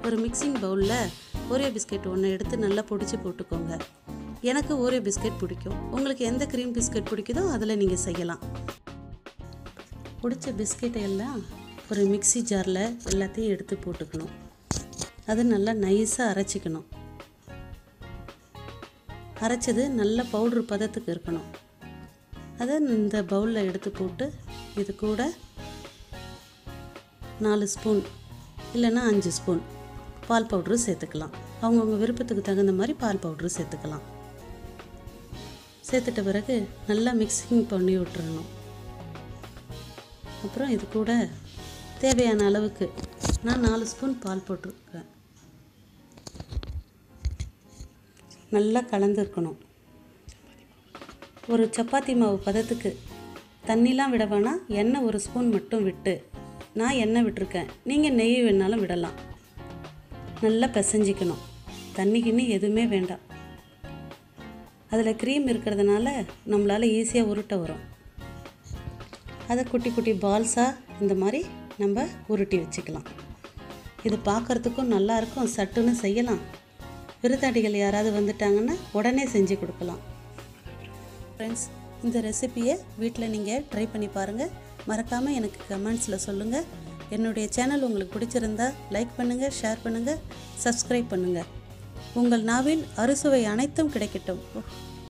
ஒரு மிக்சிங் பவுலில் Oreo biscuit ஒன்று எடுத்து நல்லா பொடிச்சு போட்டுக்கோங்க. எனக்கு ஓரியோ பிஸ்கெட் பிடிக்கும். உங்களுக்கு எந்த க்ரீம் பிஸ்கெட் பிடிக்குதோ அதில் நீங்கள் செய்யலாம். பிடிச்ச பிஸ்கெட்டை எல்லாம் ஒரு மிக்ஸி ஜாரில் எல்லாத்தையும் எடுத்து போட்டுக்கணும். அது நல்லா நைஸாக அரைச்சிக்கணும். அரைச்சது நல்ல பவுட்ரு பதத்துக்கு இருக்கணும். அதை இந்த பவுலில் எடுத்து போட்டு இது கூட 4 ஸ்பூன் இல்லைன்னா 5 ஸ்பூன் பால் பவுட்ரு சேர்த்துக்கலாம். அவங்கவுங்க விருப்பத்துக்கு தகுந்த மாதிரி பால் பவுட்ரு சேர்த்துக்கலாம். சேர்த்துட்ட பிறகு நல்லா மிக்சிங் பண்ணி விட்டுறணும். அப்புறம் இது கூட தேவையான அளவுக்கு நான் 4 ஸ்பூன் பால் போட்டிருக்கேன். நல்லா கலந்துருக்கணும். ஒரு சப்பாத்தி மாவு பதத்துக்கு தண்ணிலாம் விட வேணாம். எண்ணெய் 1 ஸ்பூன் மட்டும் விட்டு, நான் எண்ணெய் விட்டுருக்கேன், நீங்கள் நெய் வேணாலும் விடலாம். நல்லா பிசைஞ்சிக்கணும். தண்ணி கிண்ணி எதுவுமே வேண்டாம். அதில் க்ரீம் இருக்கிறதுனால நம்மளால் ஈஸியாக உருட்ட வரும். அதை குட்டி குட்டி பால்ஸாக இந்த மாதிரி நம்ம உருட்டி வச்சுக்கலாம். இது பார்க்குறதுக்கும் நல்லாயிருக்கும். சட்டுன்னு செய்யலாம். விருந்தாடிகள் யாராவது வந்துட்டாங்கன்னா உடனே செஞ்சு கொடுக்கலாம். ஃப்ரெண்ட்ஸ், இந்த ரெசிபியை வீட்டில் நீங்கள் ட்ரை பண்ணி பாருங்கள். மறக்காமல் எனக்கு கமெண்ட்ஸில் சொல்லுங்கள். என்னுடைய சேனல் உங்களுக்கு பிடிச்சிருந்தா லைக் பண்ணுங்கள், ஷேர் பண்ணுங்கள், சப்ஸ்கிரைப் பண்ணுங்கள். உங்கள் நாவில் அறுசுவை அனைத்தும் கிடைக்கட்டும்.